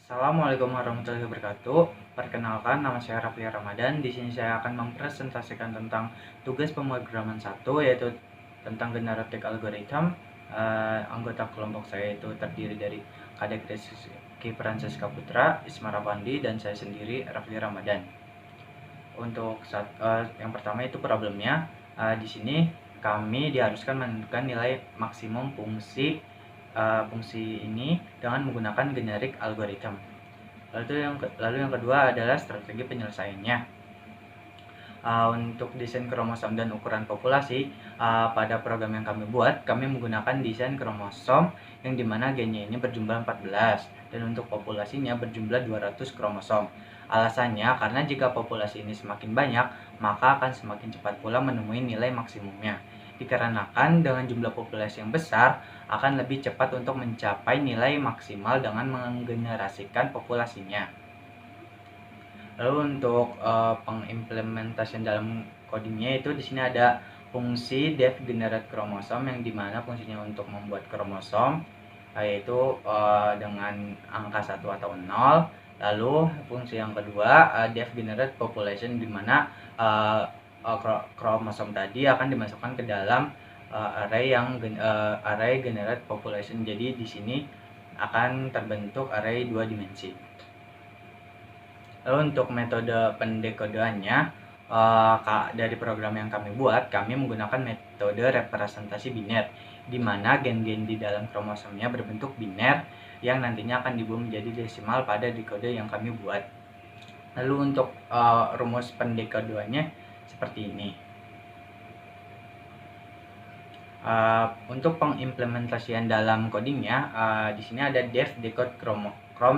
Assalamualaikum warahmatullahi wabarakatuh. Perkenalkan, nama saya Rafli Ramadan. Di sini saya akan mempresentasikan tentang tugas pemrograman 1, yaitu tentang generatif algorithm. Anggota kelompok saya itu terdiri dari Kadek Rizky Francisca Putra, Isma Rapandi, dan saya sendiri, Rafli Ramadan. Untuk yang pertama itu problemnya. Di sini kami diharuskan menentukan nilai maksimum fungsi ini dengan menggunakan generik algorithm. Lalu yang kedua adalah strategi penyelesaiannya. Untuk desain kromosom dan ukuran populasi, pada program yang kami buat, kami menggunakan desain kromosom yang dimana gennya ini berjumlah 14 dan untuk populasinya berjumlah 200 kromosom. Alasannya karena jika populasi ini semakin banyak, maka akan semakin cepat pula menemui nilai maksimumnya. Dikarenakan dengan jumlah populasi yang besar, akan lebih cepat untuk mencapai nilai maksimal dengan menggenerasikan populasinya. Lalu untuk pengimplementasian dalam codingnya itu di sini ada fungsi def generate kromosom yang dimana fungsinya untuk membuat kromosom, yaitu dengan angka 1 atau 0. Lalu fungsi yang kedua def generate population, dimana kromosom tadi akan dimasukkan ke dalam array generate population. Jadi di sini akan terbentuk array 2 dimensi. Lalu untuk metode pendekodeannya, dari program yang kami buat, kami menggunakan metode representasi biner, di mana gen-gen di dalam kromosomnya berbentuk biner yang nantinya akan diubah menjadi desimal pada dekode yang kami buat. Lalu untuk rumus pendekodeannya seperti ini. Untuk pengimplementasian dalam codingnya, di sini ada def decode krom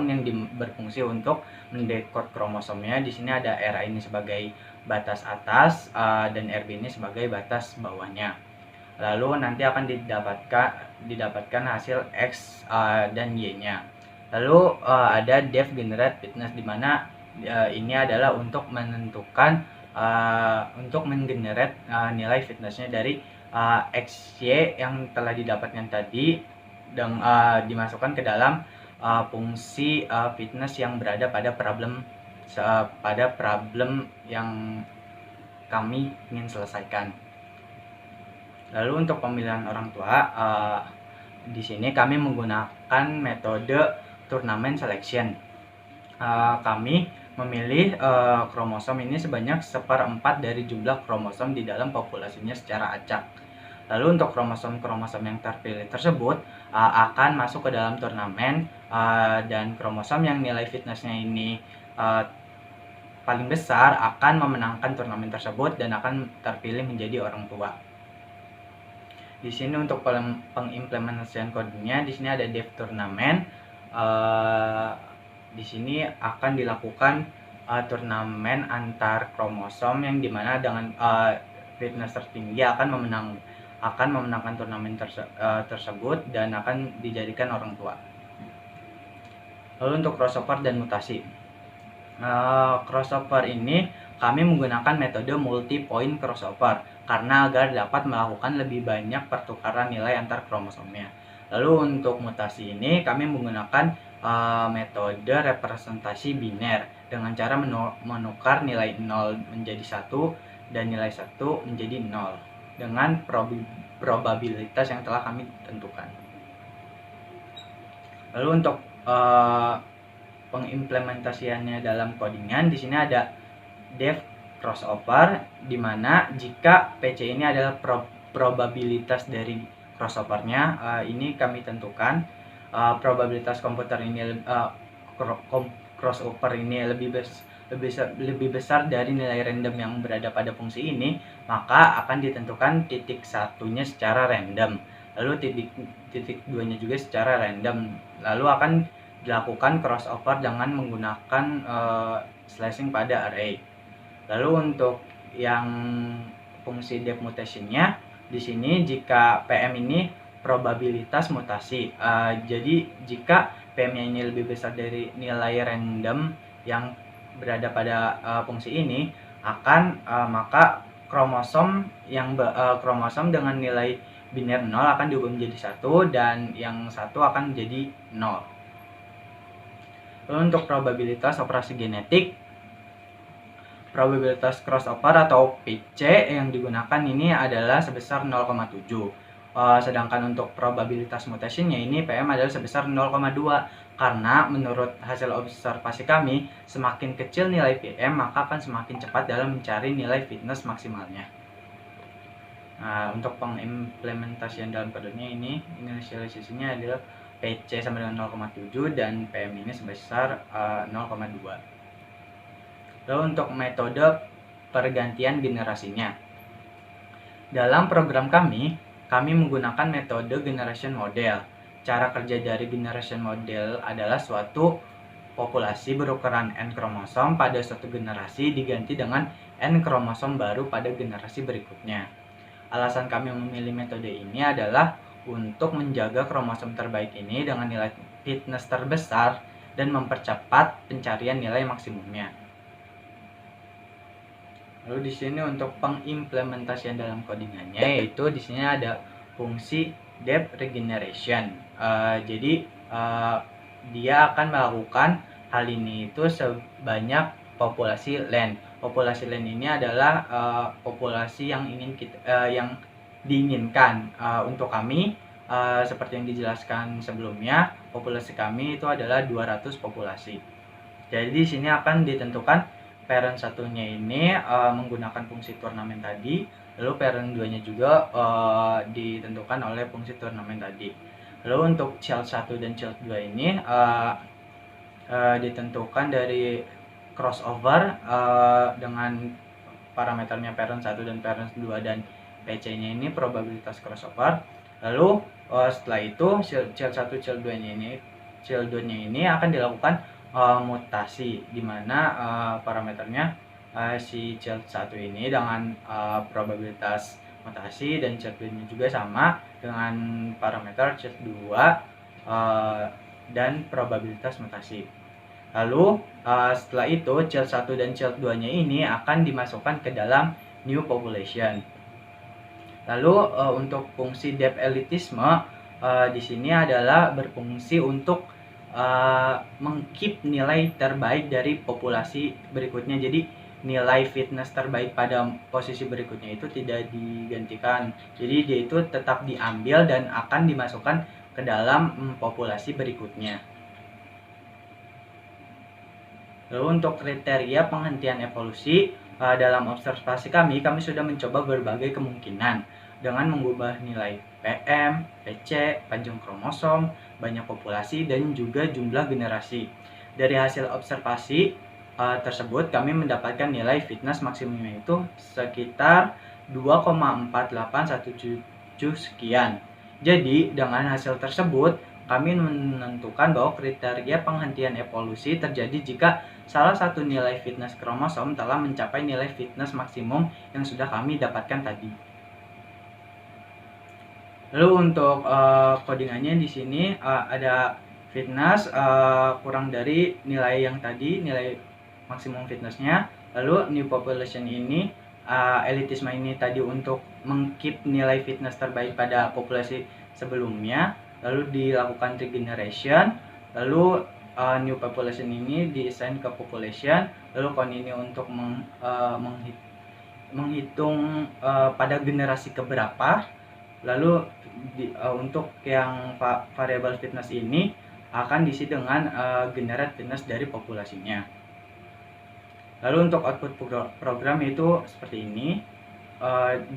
yang berfungsi untuk mendekode kromosomnya. Di sini ada RA ini sebagai batas atas dan RB ini sebagai batas bawahnya. Lalu nanti akan didapatkan hasil X dan Y-nya. Lalu ada def generate fitness, di mana ini adalah untuk menentukan untuk menggenerate nilai fitnessnya dari XY yang telah didapatkan tadi dan dimasukkan ke dalam fungsi fitness yang berada pada problem yang kami ingin selesaikan. Lalu untuk pemilihan orang tua, di sini kami menggunakan metode turnamen selection. Kami memilih kromosom ini sebanyak 1/4 dari jumlah kromosom di dalam populasinya secara acak. Lalu untuk kromosom-kromosom yang terpilih tersebut akan masuk ke dalam turnamen, dan kromosom yang nilai fitnessnya ini paling besar akan memenangkan turnamen tersebut dan akan terpilih menjadi orang tua. Di sini untuk pengimplementasian kodenya, di sini ada def turnamen. Di sini akan dilakukan turnamen antar kromosom yang dimana dengan fitness tertinggi akan memenangkan turnamen tersebut dan akan dijadikan orang tua. Lalu untuk crossover dan mutasi, crossover ini kami menggunakan metode multi-point crossover karena agar dapat melakukan lebih banyak pertukaran nilai antar kromosomnya. Lalu untuk mutasi ini kami menggunakan metode representasi biner dengan cara menukar nilai 0 menjadi 1 dan nilai 1 menjadi 0 dengan probabilitas yang telah kami tentukan. Lalu untuk pengimplementasiannya dalam codingan, di sini ada def crossover, di mana jika PC ini adalah probabilitas dari crossovernya, ini kami tentukan probabilitas komputer ini crossover ini lebih besar dari nilai random yang berada pada fungsi ini, maka akan ditentukan titik satunya secara random, lalu titik duanya juga secara random. Lalu akan dilakukan crossover dengan menggunakan slashing pada array. Lalu untuk yang fungsi def mutationnya, di sini jika PM ini probabilitas mutasi, jadi jika PM-nya ini lebih besar dari nilai random yang berada pada fungsi ini, maka kromosom dengan nilai biner 0 akan diubah menjadi 1 dan yang 1 akan menjadi 0. Lalu untuk probabilitas operasi genetik, probabilitas crossover atau PC yang digunakan ini adalah sebesar 0,7. Sedangkan untuk probabilitas mutasinya ini PM adalah sebesar 0,2. Karena menurut hasil observasi kami, semakin kecil nilai PM maka akan semakin cepat dalam mencari nilai fitness maksimalnya. Nah, untuk pengimplementasian dalam kodenya ini, inisialisasinya adalah PC sama dengan 0,7 dan PM ini sebesar 0,2. Lalu untuk metode pergantian generasinya. Dalam program kami menggunakan metode generation model. Cara kerja dari generation model adalah suatu populasi berukuran N kromosom pada suatu generasi diganti dengan N kromosom baru pada generasi berikutnya. Alasan kami memilih metode ini adalah untuk menjaga kromosom terbaik ini dengan nilai fitness terbesar dan mempercepat pencarian nilai maksimumnya. Lalu di sini untuk pengimplementasian dalam codingannya, yaitu di sini ada fungsi depth regeneration. Jadi dia akan melakukan hal ini itu sebanyak populasi len. Populasi len ini adalah populasi yang yang diinginkan. Untuk kami, seperti yang dijelaskan sebelumnya, populasi kami itu adalah 200 populasi. Jadi di sini akan ditentukan parent satunya ini menggunakan fungsi turnamen tadi, lalu parent 2-nya juga ditentukan oleh fungsi turnamen tadi. Lalu untuk child 1 dan child 2 ini ditentukan dari crossover dengan parameternya parent 1 dan parent 2 dan PC-nya ini probabilitas crossover. Lalu setelah itu child 1 child 2-nya ini akan dilakukan mutasi, di mana parameternya si child 1 ini dengan probabilitas mutasi dan child 2-nya juga sama dengan parameter child 2 dan probabilitas mutasi. Lalu setelah itu child 1 dan child 2-nya ini akan dimasukkan ke dalam new population. Lalu untuk fungsi depth elitisme di sini adalah berfungsi untuk mengkeep nilai terbaik dari populasi berikutnya. Jadi nilai fitness terbaik pada posisi berikutnya itu tidak digantikan. Jadi dia itu tetap diambil dan akan dimasukkan ke dalam populasi berikutnya. Lalu untuk kriteria penghentian evolusi, dalam observasi kami sudah mencoba berbagai kemungkinan dengan mengubah nilai PM, PC, panjang kromosom, banyak populasi, dan juga jumlah generasi. Dari hasil observasi tersebut, kami mendapatkan nilai fitness maksimumnya itu sekitar 2,4817 sekian. Jadi, dengan hasil tersebut, kami menentukan bahwa kriteria penghentian evolusi terjadi jika salah satu nilai fitness kromosom telah mencapai nilai fitness maksimum yang sudah kami dapatkan tadi. Lalu untuk codingannya di sini ada fitness kurang dari nilai yang tadi, nilai maksimum fitnessnya. Lalu new population ini elitisme ini tadi untuk mengkeep nilai fitness terbaik pada populasi sebelumnya. Lalu dilakukan regeneration, lalu new population ini di-assign ke population, lalu kon ini untuk menghitung pada generasi keberapa, lalu untuk yang variabel fitness ini akan diisi dengan generate fitness dari populasinya. Lalu untuk output program itu seperti ini,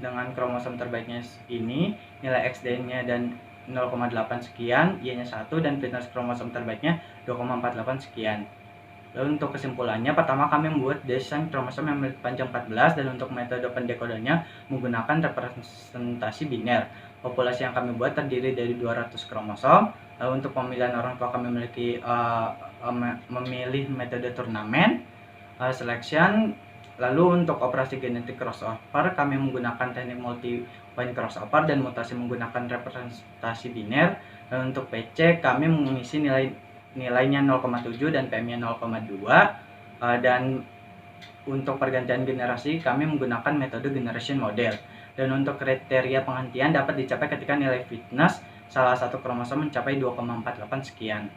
dengan kromosom terbaiknya ini, nilai XD-nya dan 0,8 sekian, Y-nya 1, dan fitness kromosom terbaiknya 2,48 sekian. Lalu untuk kesimpulannya, pertama kami membuat desain kromosom yang memiliki panjang 14, dan untuk metode pendekodernya menggunakan representasi biner. Populasi yang kami buat terdiri dari 200 kromosom. Lalu untuk pemilihan orang tua kami memilih metode turnamen, selection. Lalu untuk operasi genetik crossover kami menggunakan teknik multi-point crossover dan mutasi menggunakan representasi biner. Dan untuk PC kami mengisi nilainya 0,7 dan PM-nya 0,2. Dan untuk pergantian generasi kami menggunakan metode generation model. Dan untuk kriteria penghentian dapat dicapai ketika nilai fitness salah satu kromosom mencapai 2,48 sekian.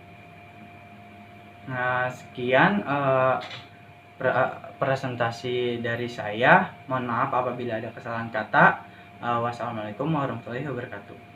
Nah, sekian presentasi dari saya. Mohon maaf apabila ada kesalahan kata. Wassalamualaikum warahmatullahi wabarakatuh.